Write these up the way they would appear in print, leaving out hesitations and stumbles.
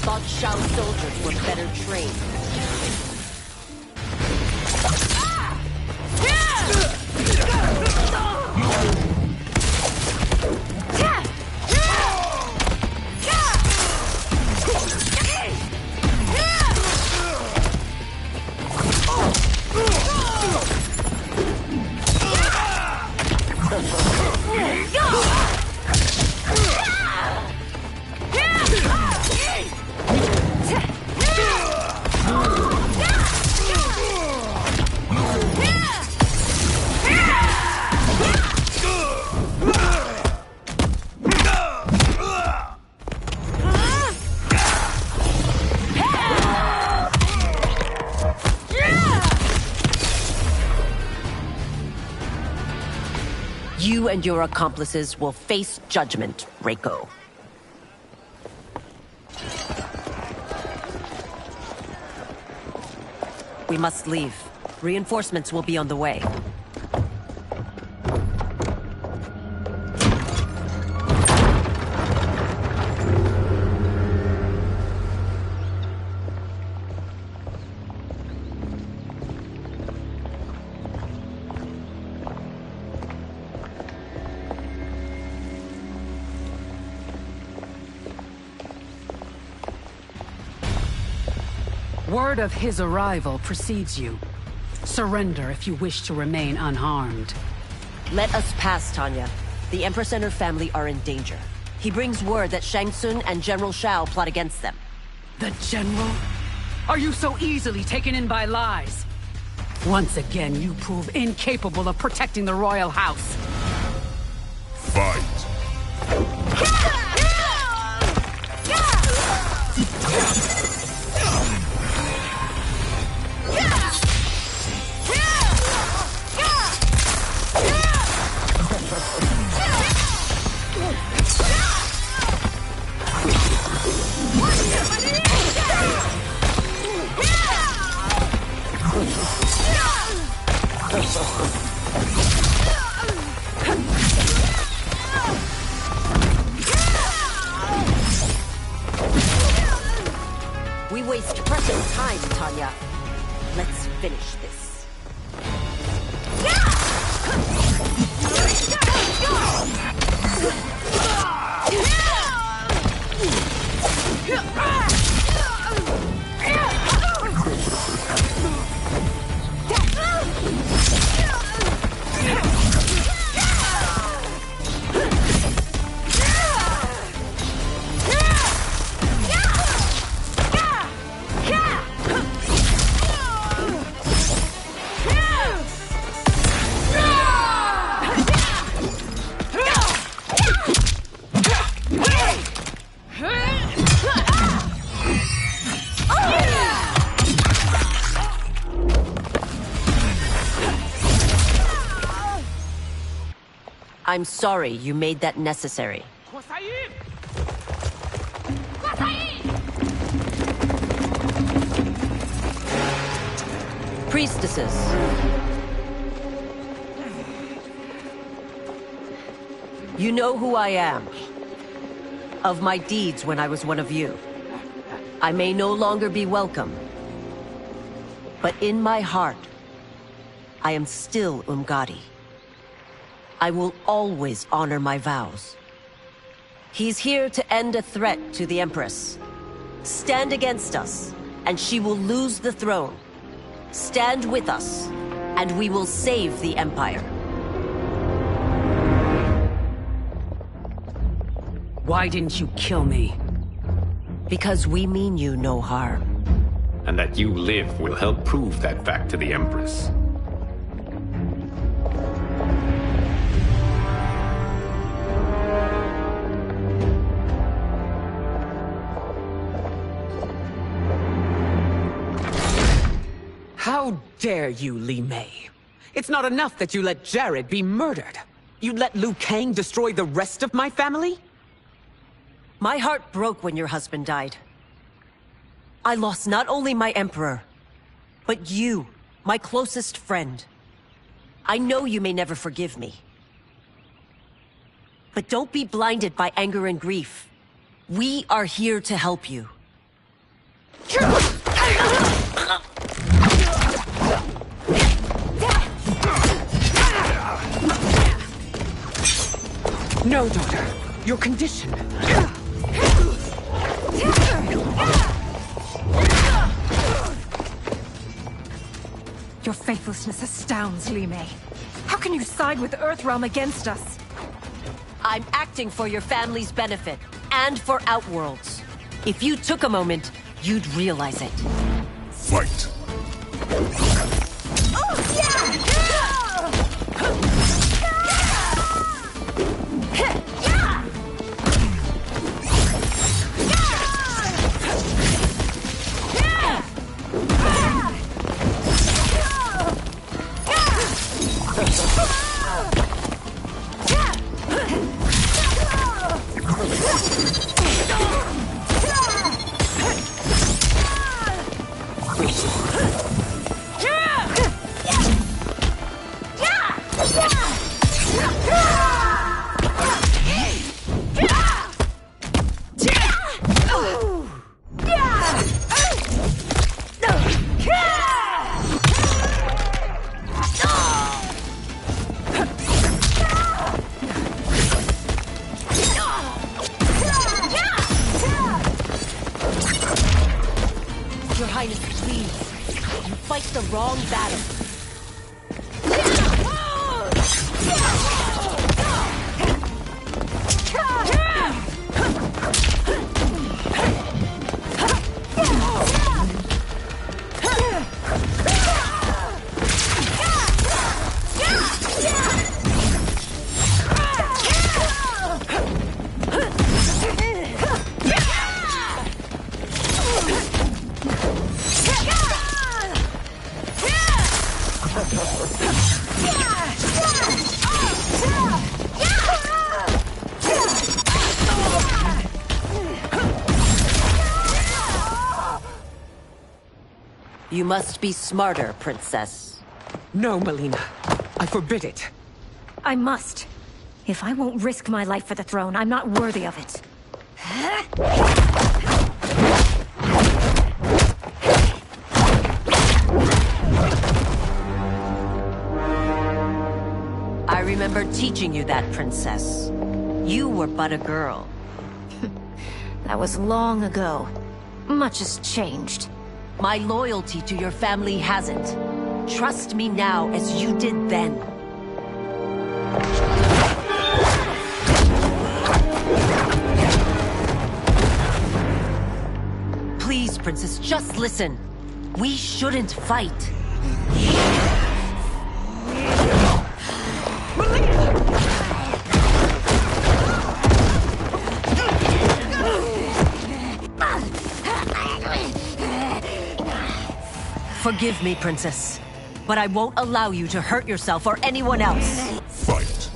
thought Shao soldiers were better trained. You and your accomplices will face judgment, Reiko. We must leave. Reinforcements will be on the way. Word of his arrival precedes you. Surrender if you wish to remain unharmed. Let us pass, Tanya. The Empress and her family are in danger. He brings word that Shang Tsung and General Shao plot against them. The General? Are you so easily taken in by lies? Once again, you prove incapable of protecting the royal house. Fight! We waste precious time, Tanya. Let's finish this. I'm sorry you made that necessary. Priestesses. You know who I am. Of my deeds when I was one of you. I may no longer be welcome. But in my heart, I am still Umgadi. I will always honor my vows. He's here to end a threat to the Empress. Stand against us, and she will lose the throne. Stand with us, and we will save the Empire. Why didn't you kill me? Because we mean you no harm. And that you live will help prove that fact to the Empress. How dare you, Li Mei? It's not enough that you let Jared be murdered. You let Liu Kang destroy the rest of my family? My heart broke when your husband died. I lost not only my emperor, but you, my closest friend. I know you may never forgive me. But don't be blinded by anger and grief. We are here to help you. No, daughter. Your condition. Your faithlessness astounds, Li Mei. How can you side with Earthrealm against us? I'm acting for your family's benefit, and for Outworld's. If you took a moment, you'd realize it. Fight. Your Highness, please. You fight the wrong battle. You must be smarter, Princess. No, Melina. I forbid it. I must. If I won't risk my life for the throne, I'm not worthy of it. I remember teaching you that, Princess. You were but a girl. That was long ago. Much has changed. My loyalty to your family hasn't. Trust me now as you did then. Please, Princess, just listen. We shouldn't fight. Forgive me, Princess, but I won't allow you to hurt yourself or anyone else. Fight.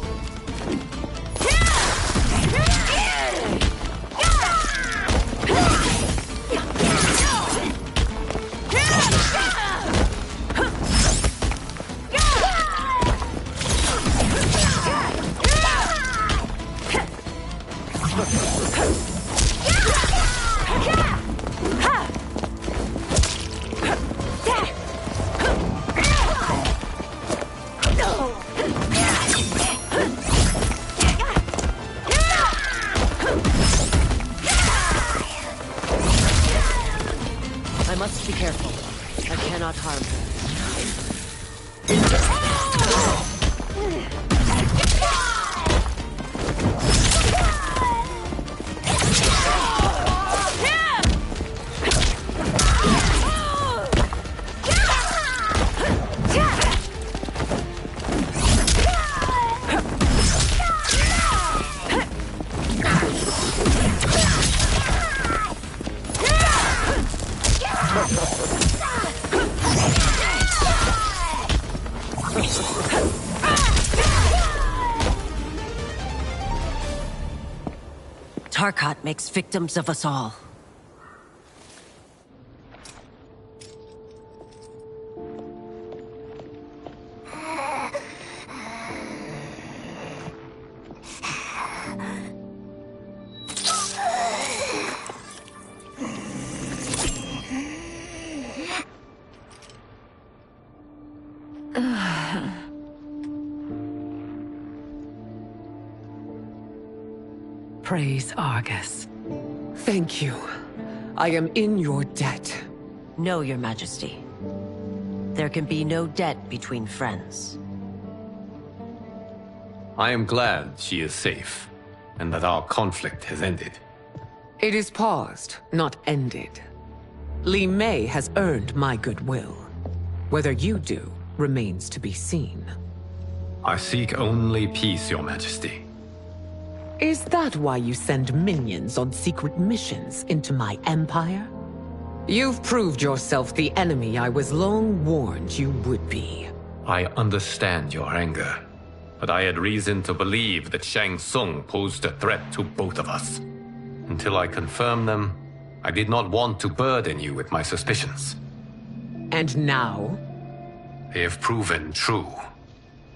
I must be careful. I cannot harm her. Tarkat makes victims of us all. Praise Argus. Thank you. I am in your debt. No, Your Majesty. There can be no debt between friends. I am glad she is safe, and that our conflict has ended. It is paused, not ended. Li Mei has earned my goodwill. Whether you do remains to be seen. I seek only peace, Your Majesty. Is that why you send minions on secret missions into my empire? You've proved yourself the enemy I was long warned you would be. I understand your anger, but I had reason to believe that Shang Tsung posed a threat to both of us. Until I confirmed them, I did not want to burden you with my suspicions. And now? They have proven true.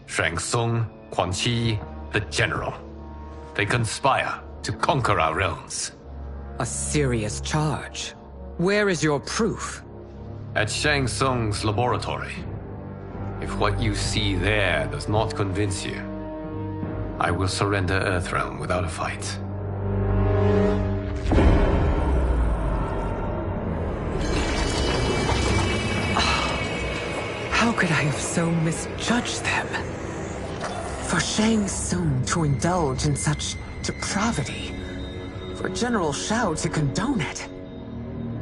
Shang Tsung, Quan Chi, the General. They conspire to conquer our realms. A serious charge. Where is your proof? At Shang Tsung's laboratory. If what you see there does not convince you, I will surrender Earthrealm without a fight. How could I have so misjudged them? For Shang Tsung to indulge in such depravity. For General Shao to condone it.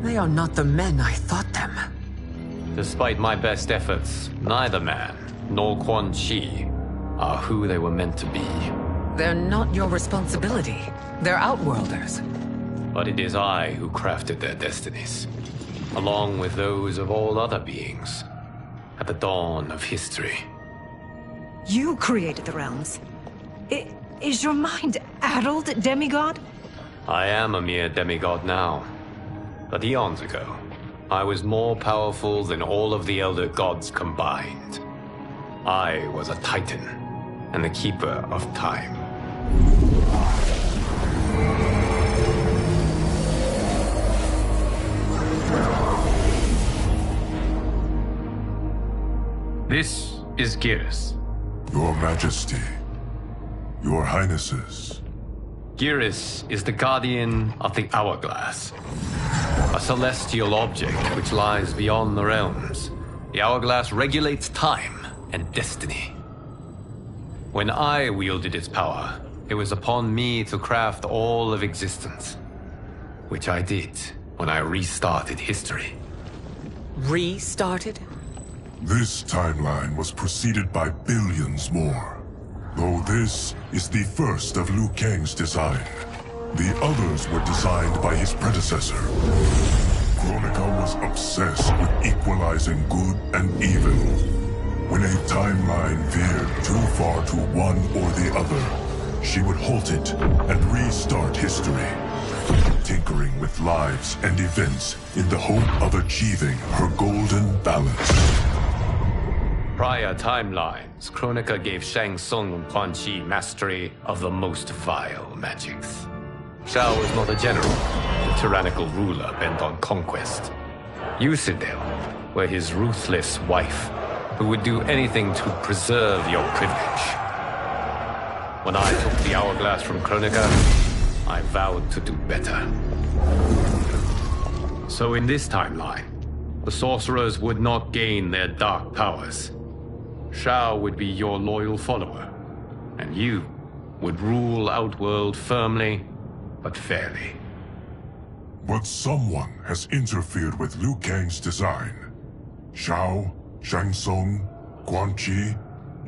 They are not the men I thought them. Despite my best efforts, neither man nor Quan Chi are who they were meant to be. They're not your responsibility. They're Outworlders. But it is I who crafted their destinies, along with those of all other beings, at the dawn of history. You created the realms. Is your mind addled, demigod? I am a mere demigod now. But eons ago, I was more powerful than all of the Elder Gods combined. I was a Titan, and the Keeper of Time. This is Geras. Your Majesty, Your Highnesses. Geras is the guardian of the Hourglass, a celestial object which lies beyond the realms. The Hourglass regulates time and destiny. When I wielded its power, it was upon me to craft all of existence, which I did when I restarted history. Restarted? This timeline was preceded by billions more. Though this is the first of Liu Kang's design. The others were designed by his predecessor. Kronika was obsessed with equalizing good and evil. When a timeline veered too far to one or the other, she would halt it and restart history, tinkering with lives and events in the hope of achieving her golden balance. Prior timelines, Kronika gave Shang Tsung and Quan Chi mastery of the most vile magics. Shao was not a general, a tyrannical ruler bent on conquest. Yusidel were his ruthless wife, who would do anything to preserve your privilege. When I took the Hourglass from Kronika, I vowed to do better. So in this timeline, the sorcerers would not gain their dark powers. Shao would be your loyal follower, and you would rule Outworld firmly, but fairly. But someone has interfered with Liu Kang's design. Shao, Shang Tsung, Quan Chi,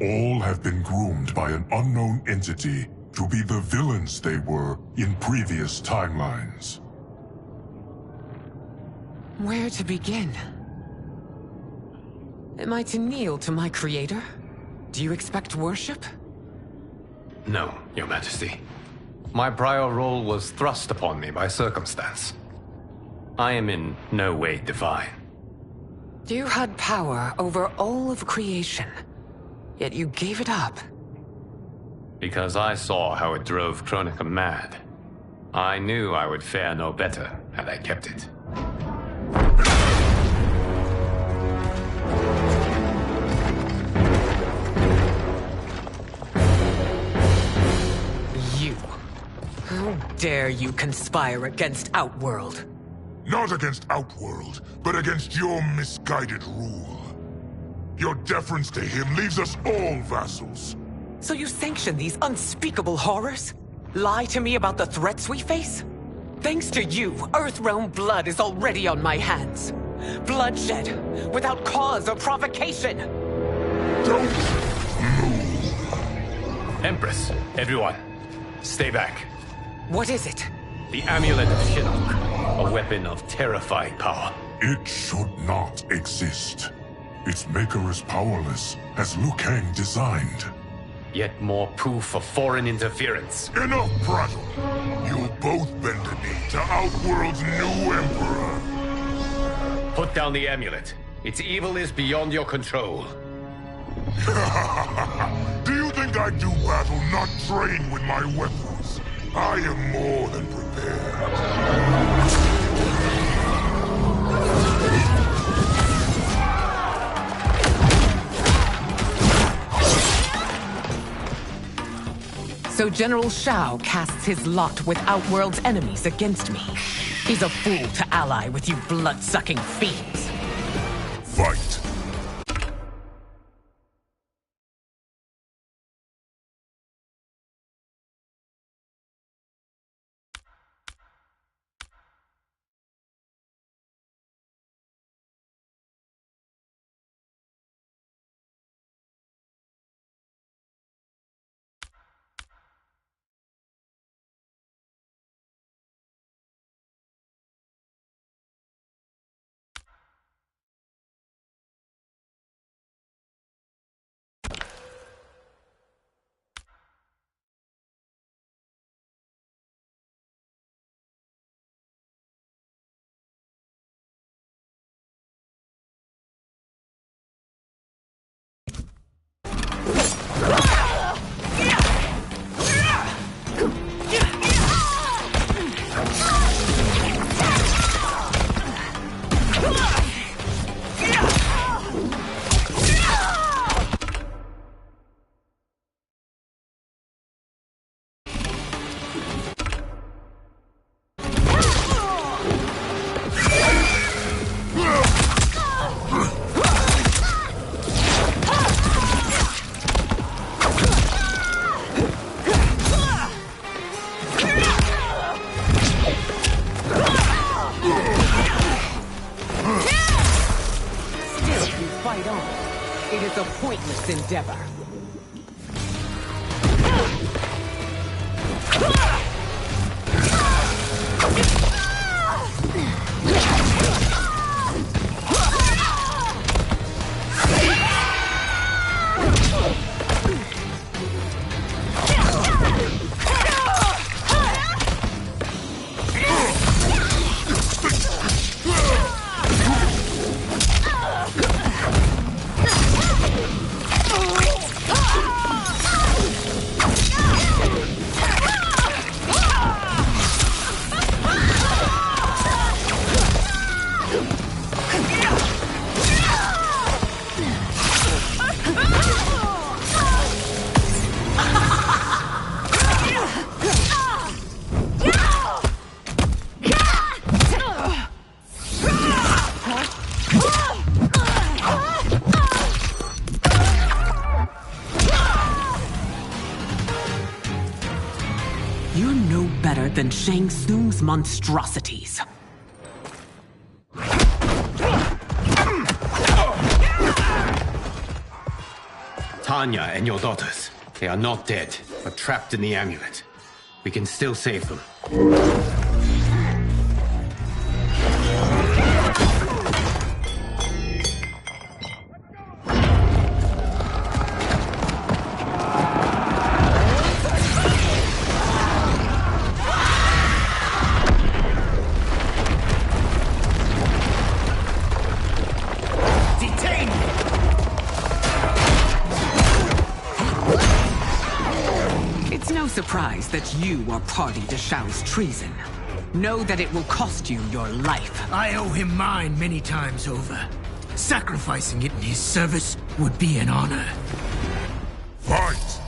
all have been groomed by an unknown entity to be the villains they were in previous timelines. Where to begin? Am I to kneel to my creator? Do you expect worship? No, Your Majesty. My prior role was thrust upon me by circumstance. I am in no way divine. You had power over all of creation, yet you gave it up. Because I saw how it drove Kronika mad. I knew I would fare no better had I kept it. You. How dare you conspire against Outworld? Not against Outworld, but against your misguided rule. Your deference to him leaves us all vassals. So you sanction these unspeakable horrors? Lie to me about the threats we face? Thanks to you, Earthrealm blood is already on my hands. Bloodshed, without cause or provocation. Don't move. Empress, everyone, stay back. What is it? The Amulet of Shinnok, a weapon of terrifying power. It should not exist. Its maker is powerless, as Liu Kang designed. Yet more proof of foreign interference. Enough prattle! You both bend a knee to Outworld's new emperor. Put down the amulet. Its evil is beyond your control. Do you think I do battle not trained with my weapons? I am more than prepared. So General Shao casts his lot with Outworld's enemies against me. He's a fool to ally with you blood-sucking fiends. Fight. It is a pointless endeavor. You're no better than Shang Tsung's monstrosities. Tanya and your daughters, they are not dead, but trapped in the amulet. We can still save them. surprised that you are party to Shao's treason. Know that it will cost you your life. I owe him mine many times over. Sacrificing it in his service would be an honor. Fight!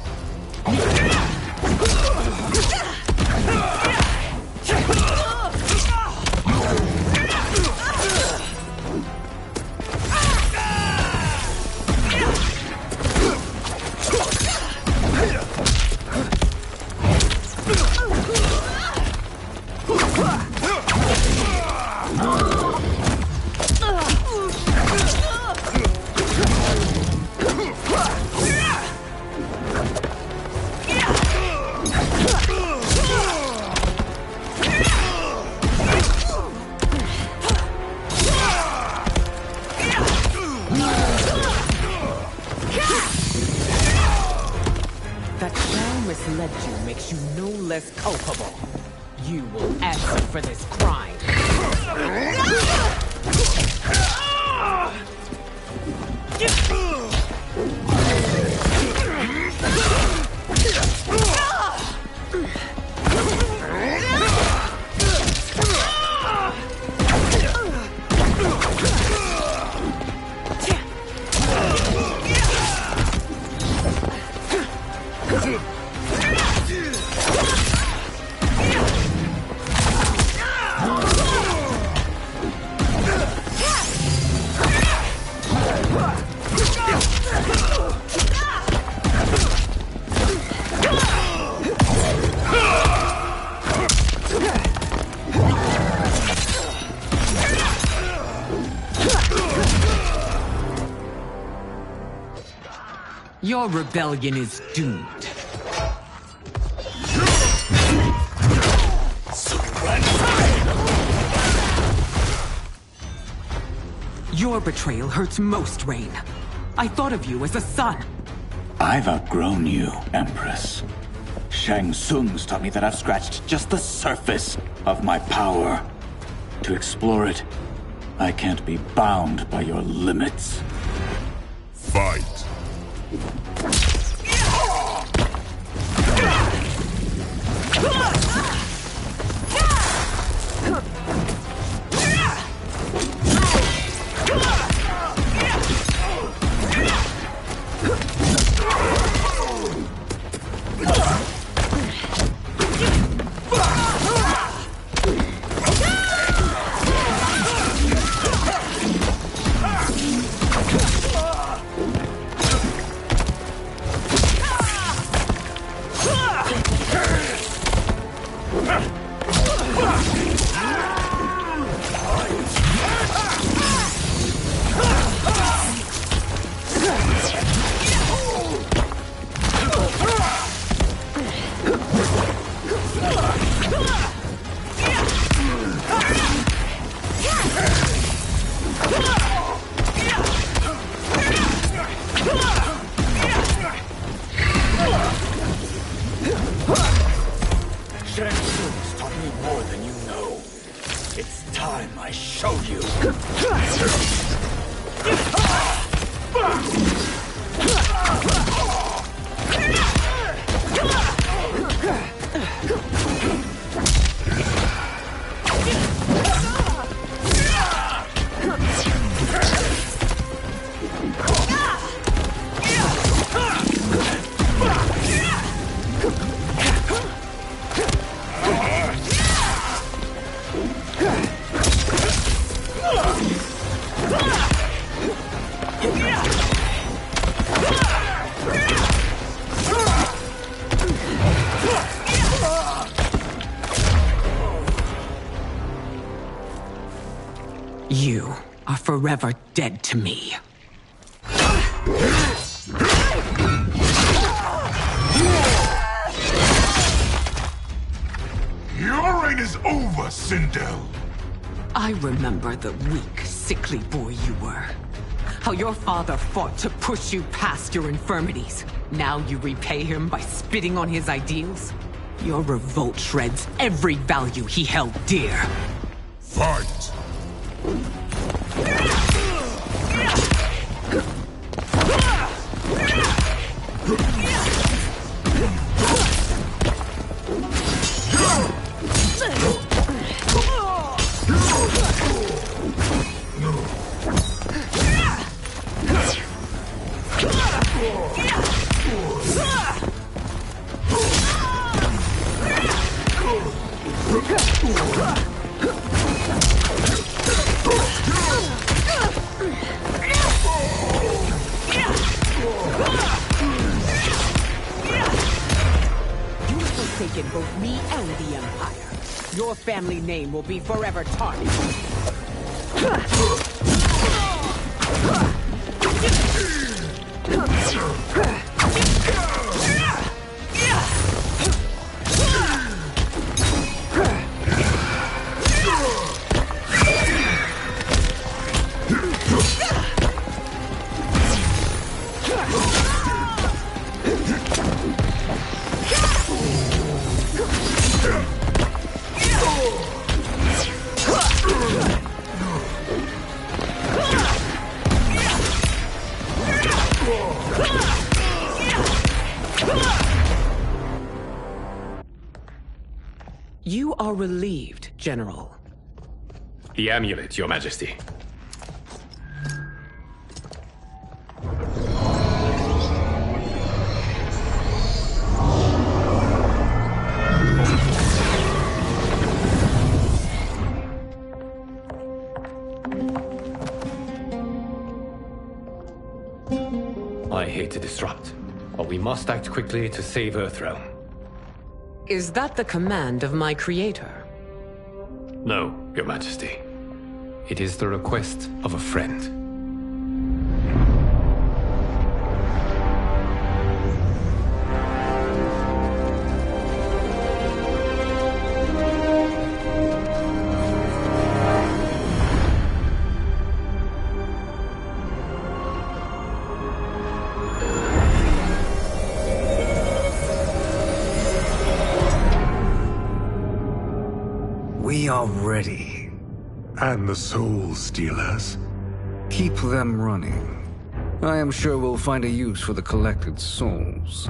That Shao misled you makes you no less culpable. You will answer for this crime. Your rebellion is doomed. Your betrayal hurts most, Rain. I thought of you as a son. I've outgrown you, Empress. Shang Tsung's taught me that I've scratched just the surface of my power. To explore it, I can't be bound by your limits. Fight! Shang Tsung's taught me more than you know. It's time I show you. You are forever dead to me. Your reign is over, Sindel! I remember the weak, sickly boy you were. How your father fought to push you past your infirmities. Now you repay him by spitting on his ideals? Your revolt shreds every value he held dear. Fight! You've forsaken both me and the Empire. Your family name will be forever tarnished. You are relieved, General. The amulet, Your Majesty. I hate to disrupt, but we must act quickly to save Earthrealm. Is that the command of my creator? No, Your Majesty. It is the request of a friend. We are ready. And the Soul Stealers? Keep them running. I am sure we'll find a use for the collected souls.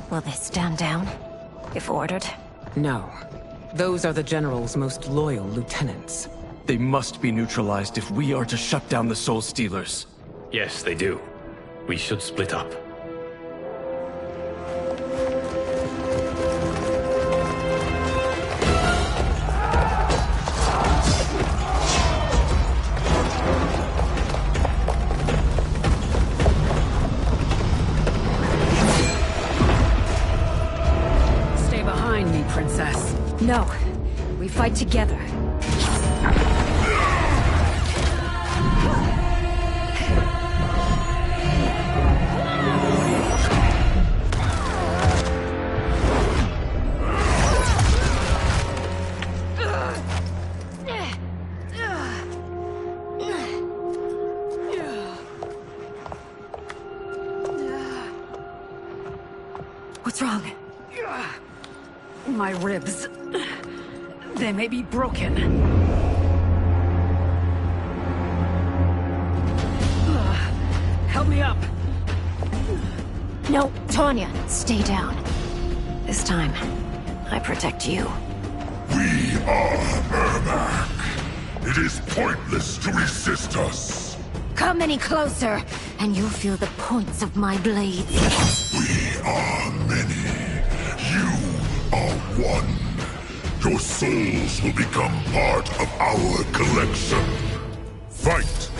Will they stand down, if ordered? No. Those are the General's most loyal lieutenants. They must be neutralized if we are to shut down the Soul Stealers. Yes, they do. We should split up. Stay behind me, Princess. No. We fight together. What's wrong? My ribs. They may be broken. Help me up. No, Tanya, stay down. This time, I protect you. We are Ermac. It is pointless to resist us. Come any closer, and you'll feel the points of my blades. We are many. You are one. Your souls will become part of our collection. Fight!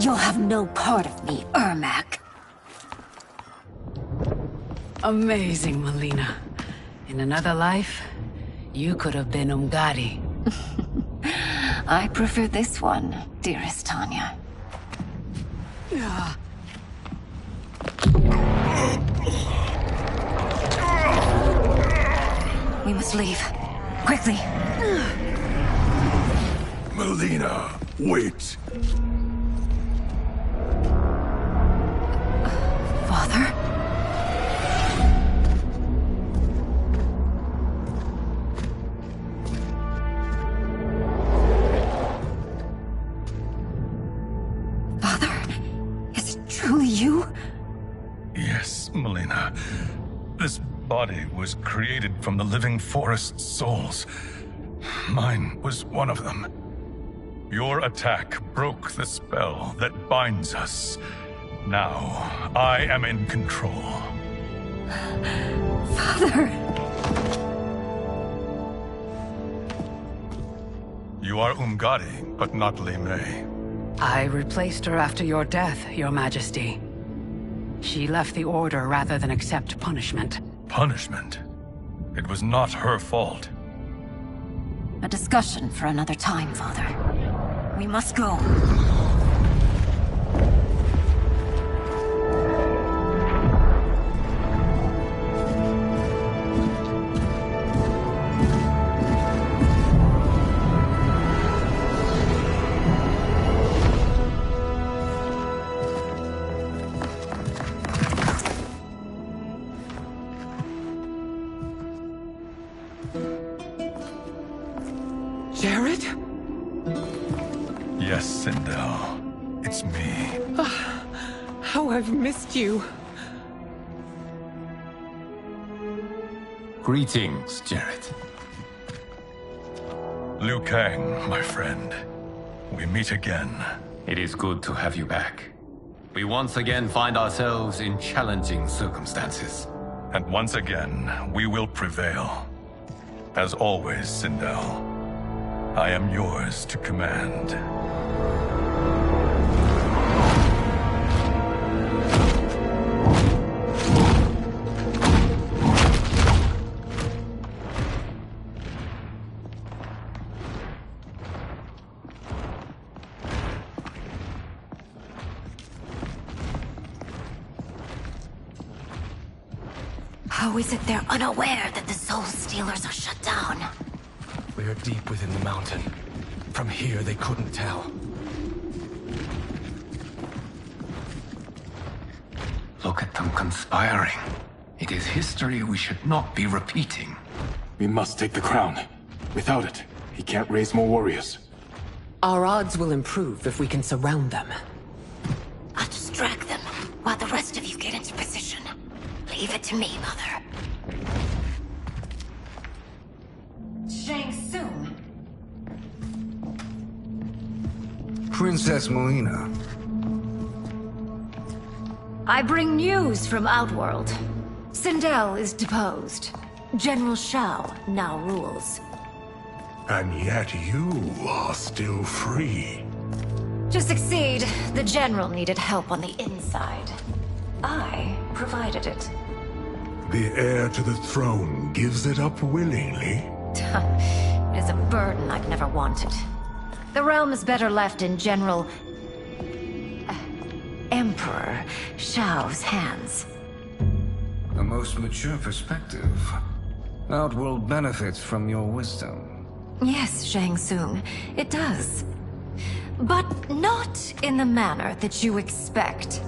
You'll have no part of me, Ermac. Amazing, Melina. In another life, you could have been Umgadi. I prefer this one, dearest Tanya. We must leave. Quickly. Melina, wait. Father? Father? Is it truly you? Yes, Melina. This body was created from the living forest's souls. Mine was one of them. Your attack broke the spell that binds us. Now, I am in control. Father! You are Umgadi, but not Li Mei. I replaced her after your death, Your Majesty. She left the Order rather than accept punishment. Punishment? It was not her fault. A discussion for another time, Father. We must go. Jared? Yes, Sindel. It's me. How I've missed you. Greetings, Jared. Liu Kang, my friend. We meet again. It is good to have you back. We once again find ourselves in challenging circumstances. And once again, we will prevail. As always, Sindel, I am yours to command. How is it they're unaware that the Soul Stealers are shut down? We are deep within the mountain. From here, they couldn't tell. Look at them conspiring. It is history we should not be repeating. We must take the crown. Without it, he can't raise more warriors. Our odds will improve if we can surround them. I'll distract them while the rest of you get into position. Leave it to me, Mother. Shang Tsung. Princess Melina. I bring news from Outworld. Sindel is deposed. General Shao now rules. And yet you are still free. To succeed, the General needed help on the inside. I provided it. The heir to the throne gives it up willingly. It is a burden I've never wanted. The realm is better left in General... Emperor Shao's hands. A most mature perspective. Outworld benefits from your wisdom. Yes, Shang Tsung, it does. But not in the manner that you expect.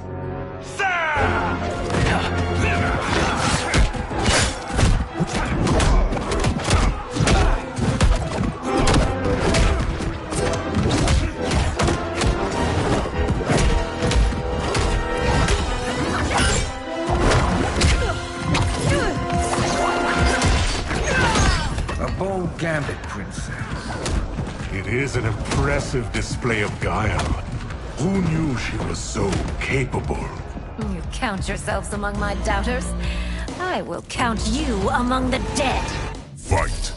A bold gambit, princess. It is an impressive display of guile. Who knew she was so capable? You count yourselves among my doubters. I will count you among the dead. Fight!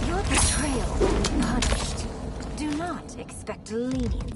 Your betrayal will be punished. Do not expect leniency.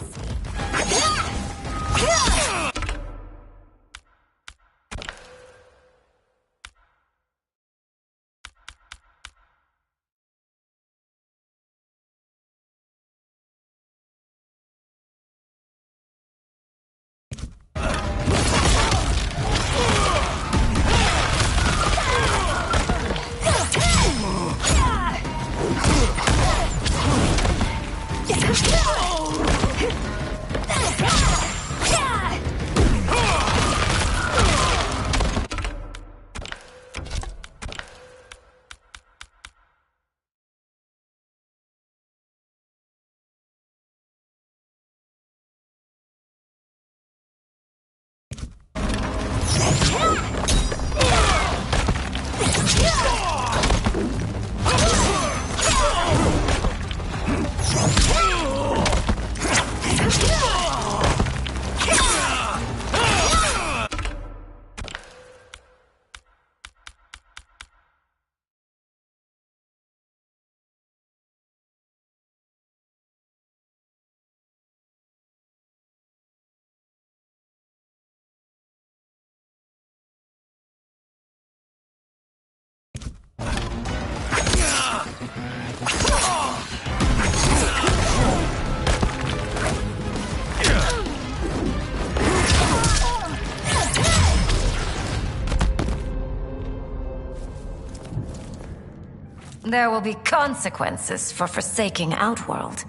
There will be consequences for forsaking Outworld.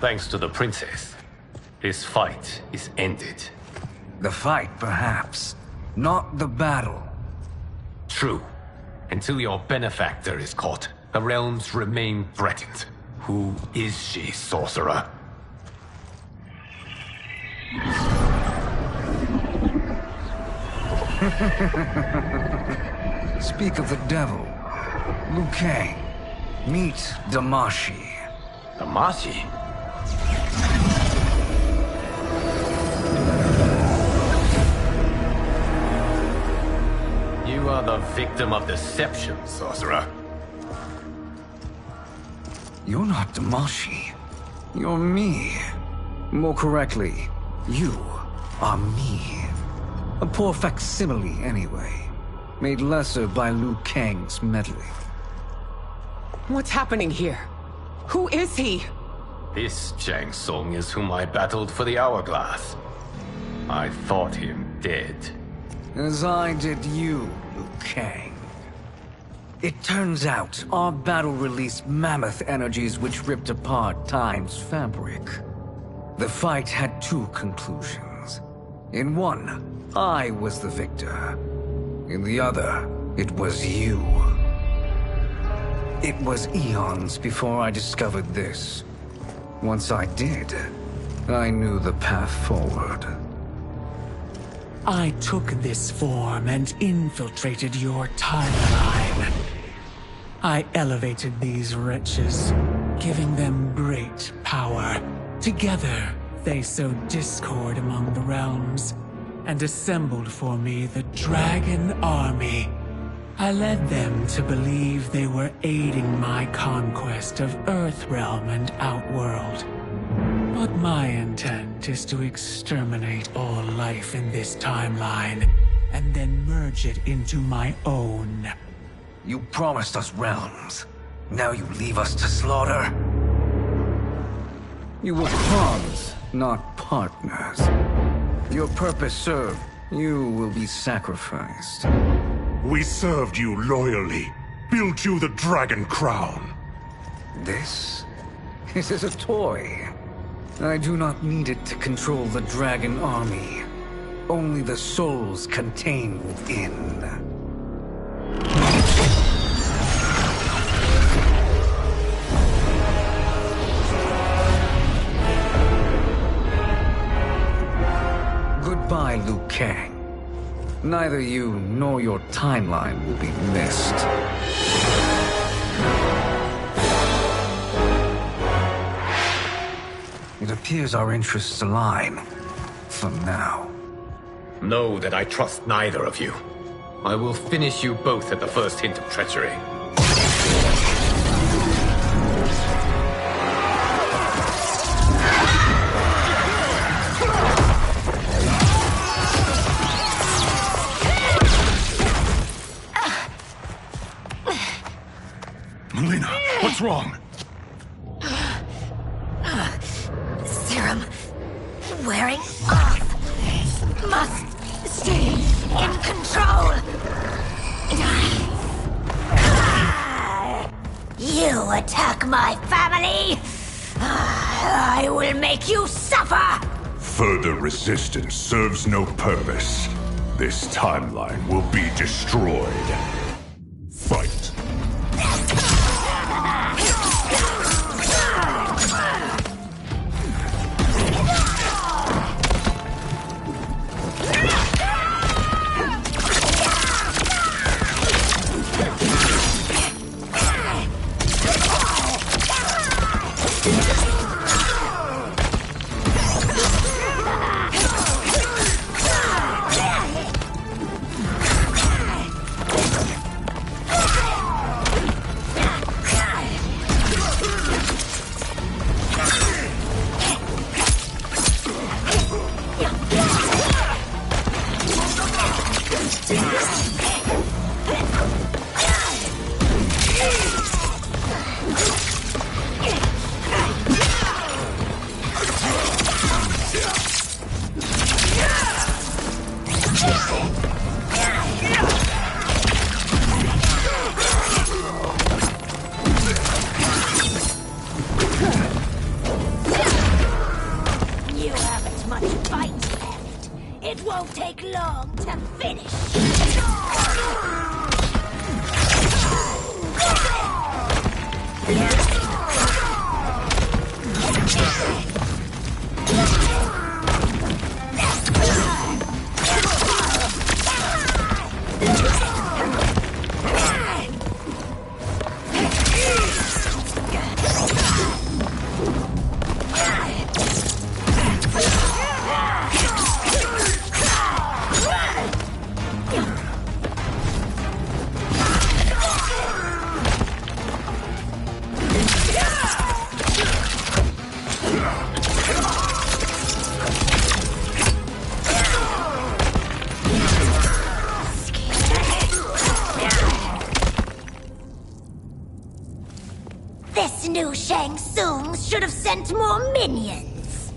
Thanks to the princess, this fight is ended. The fight, perhaps. Not the battle. True. Until your benefactor is caught, the realms remain threatened. Who is she, sorcerer? Speak of the devil. Liu Kang. Meet Damashi. Damashi? You are the victim of deception, sorcerer. You're not Damashi. You're me. More correctly, you are me. A poor facsimile, anyway. Made lesser by Liu Kang's meddling. What's happening here? Who is he? This Shang Tsung is whom I battled for the Hourglass. I thought him dead. As I did you, Liu Kang. It turns out our battle released mammoth energies which ripped apart time's fabric. The fight had two conclusions. In one, I was the victor. In the other, it was you. It was eons before I discovered this. Once I did, I knew the path forward. I took this form and infiltrated your timeline. I elevated these wretches, giving them great power. Together, they sowed discord among the realms, and assembled for me the Dragon Army. I led them to believe they were aiding my conquest of Earthrealm and Outworld. But my intent is to exterminate all life in this timeline, and then merge it into my own. You promised us realms. Now you leave us to slaughter? You were pawns, not partners. Your purpose served, you will be sacrificed. We served you loyally, built you the Dragon Crown. This is a toy. I do not need it to control the Dragon Army. Only the souls contained within. Kang. Neither you nor your timeline will be missed. It appears our interests align. For now. Know that I trust neither of you. I will finish you both at the first hint of treachery. Melina, what's wrong? Serum wearing off. Must stay in control. You attack my family. I will make you suffer. Further resistance serves no purpose. This timeline will be destroyed. Fight. This new Shang Tsung should have sent more minions.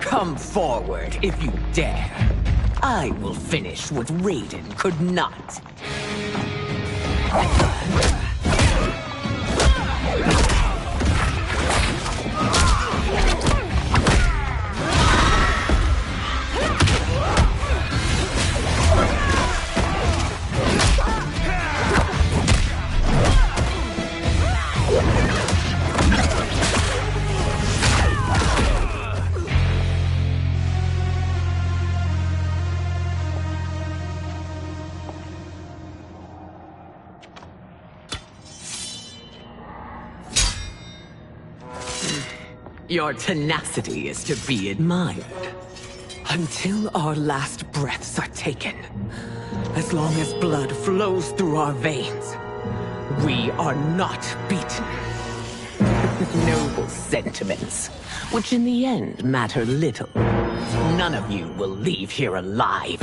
Come forward if you dare. I will finish what Raiden could not. Your tenacity is to be admired. Until our last breaths are taken, as long as blood flows through our veins, we are not beaten. Noble sentiments, which in the end matter little. None of you will leave here alive.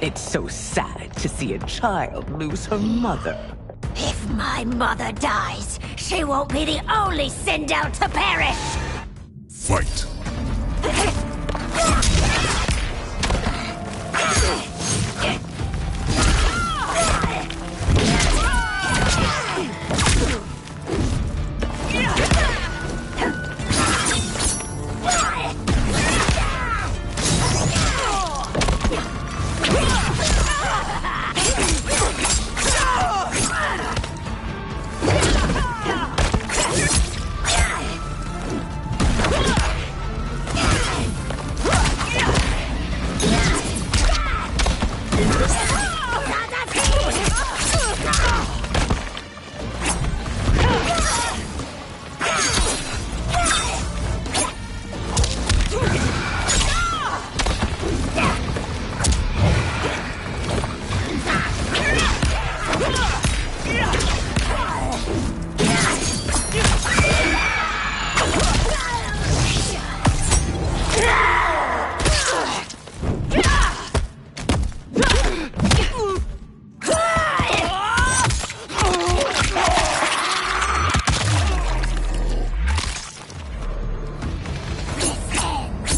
It's so sad to see a child lose her mother. If If my mother dies, she won't be the only Sindel to perish! Fight!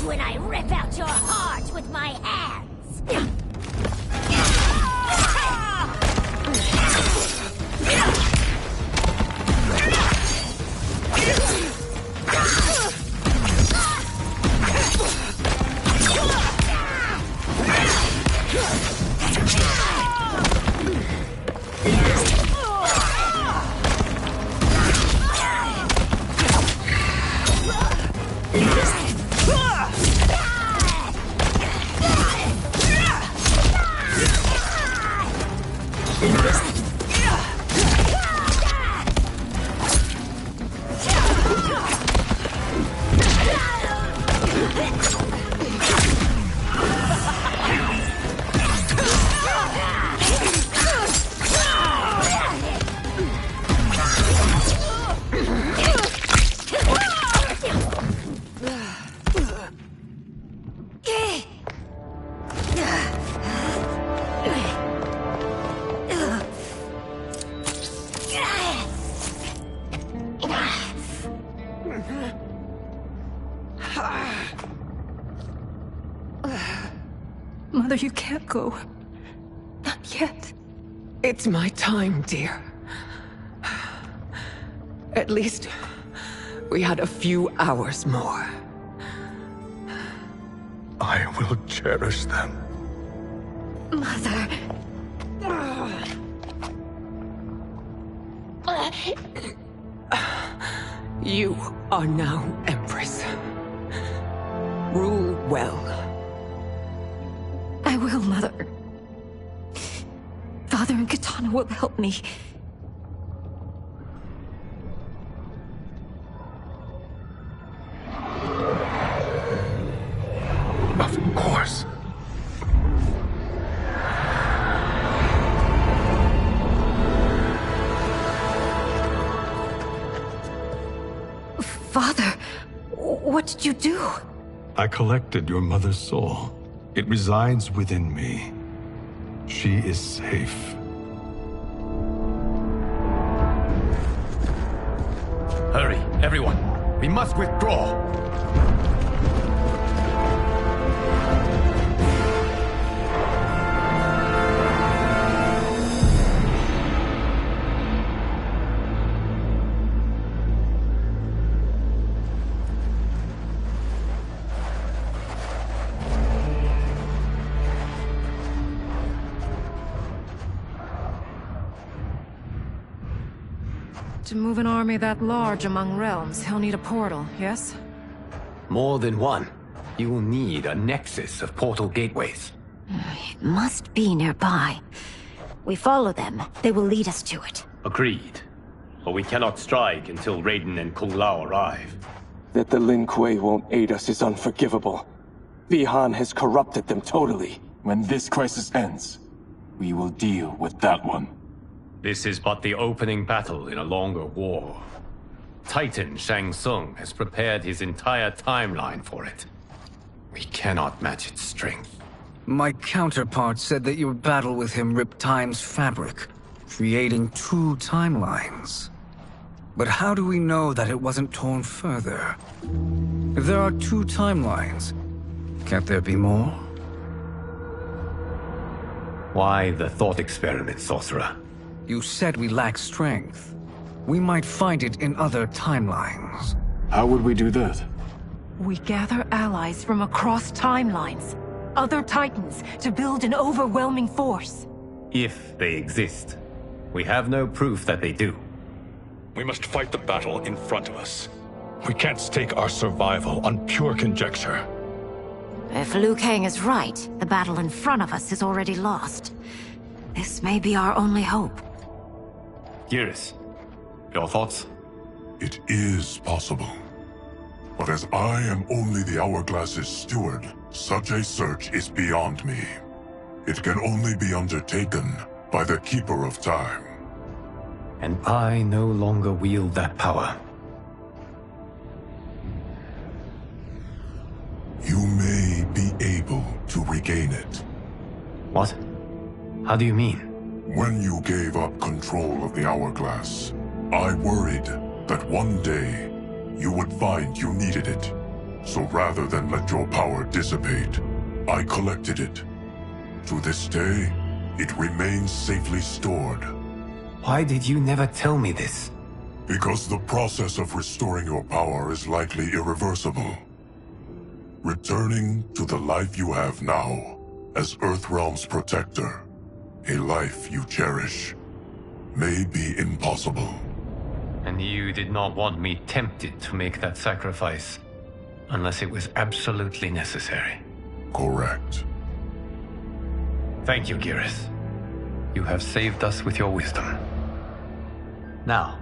When I rip out your heart with my hands! Mother, you can't go. Not yet. It's my time, dear. At least we had a few hours more. I will cherish them. Mother... You are now Empress. Rule well. I will, Mother. Father and Katana will help me. Of course. Father, what did you do? I collected your mother's soul. It resides within me. She is safe. Hurry, everyone. We must withdraw. To move an army that large among realms, he'll need a portal, yes? More than one. You will need a nexus of portal gateways. It must be nearby. We follow them, they will lead us to it. Agreed. But we cannot strike until Raiden and Kung Lao arrive. That the Lin Kuei won't aid us is unforgivable. Bi-Han has corrupted them totally. When this crisis ends, we will deal with that one. This is but the opening battle in a longer war. Titan Shang Tsung has prepared his entire timeline for it. We cannot match its strength. My counterpart said that your battle with him ripped time's fabric. creating two timelines. But how do we know that it wasn't torn further? If there are two timelines, can't there be more? Why the thought experiment, sorcerer? You said we lack strength. We might find it in other timelines. How would we do that? We gather allies from across timelines, other titans, to build an overwhelming force. If they exist. We have no proof that they do. We must fight the battle in front of us. We can't stake our survival on pure conjecture. If Liu Kang is right, the battle in front of us is already lost. This may be our only hope. Geras, your thoughts? It is possible. But as I am only the Hourglass's steward, such a search is beyond me. It can only be undertaken by the Keeper of Time. And I no longer wield that power. You may be able to regain it. What? How do you mean? When you gave up control of the Hourglass, I worried that one day you would find you needed it. So rather than let your power dissipate, I collected it. To this day, it remains safely stored. Why did you never tell me this? Because the process of restoring your power is likely irreversible. Returning to the life you have now, as Earthrealm's protector, a life you cherish, may be impossible. And you did not want me tempted to make that sacrifice, unless it was absolutely necessary. Correct. Thank you, Geras. You have saved us with your wisdom. Now,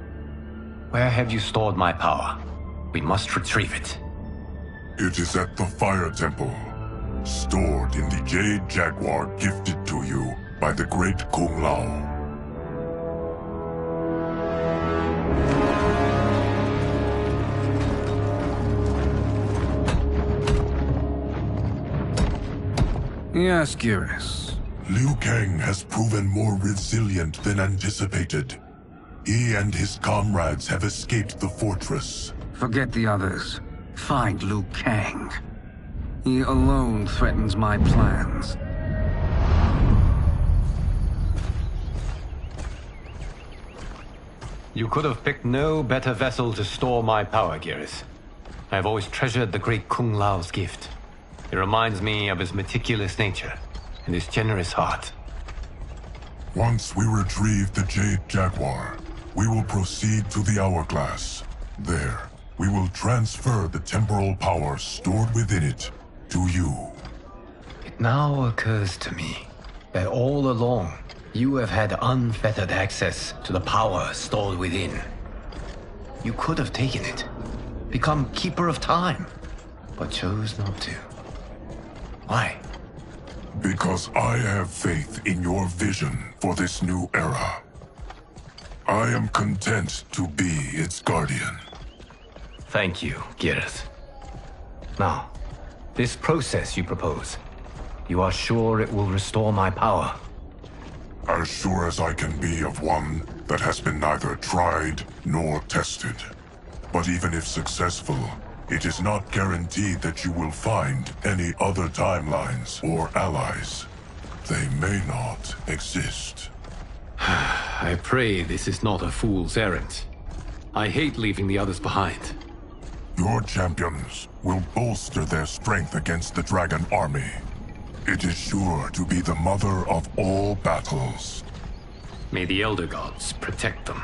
where have you stored my power? We must retrieve it. It is at the Fire Temple, stored in the Jade Jaguar gifted to you by the great Kung Lao. Yes, Geras. Liu Kang has proven more resilient than anticipated. He and his comrades have escaped the fortress. Forget the others. Find Liu Kang. He alone threatens my plans. You could have picked no better vessel to store my power, Geras. I have always treasured the great Kung Lao's gift. It reminds me of his meticulous nature and his generous heart. Once we retrieve the Jade Jaguar, we will proceed to the Hourglass. There, we will transfer the temporal power stored within it to you. It now occurs to me that all along, you have had unfettered access to the power stored within. You could have taken it, become Keeper of Time, but chose not to. Why? Because I have faith in your vision for this new era. I am content to be its guardian. Thank you, Geras. Now, this process you propose, you are sure it will restore my power? As sure as I can be of one that has been neither tried nor tested. But even if successful, it is not guaranteed that you will find any other timelines or allies. They may not exist. I pray this is not a fool's errand. I hate leaving the others behind. Your champions will bolster their strength against the Dragon Army. It is sure to be the mother of all battles. May the Elder Gods protect them.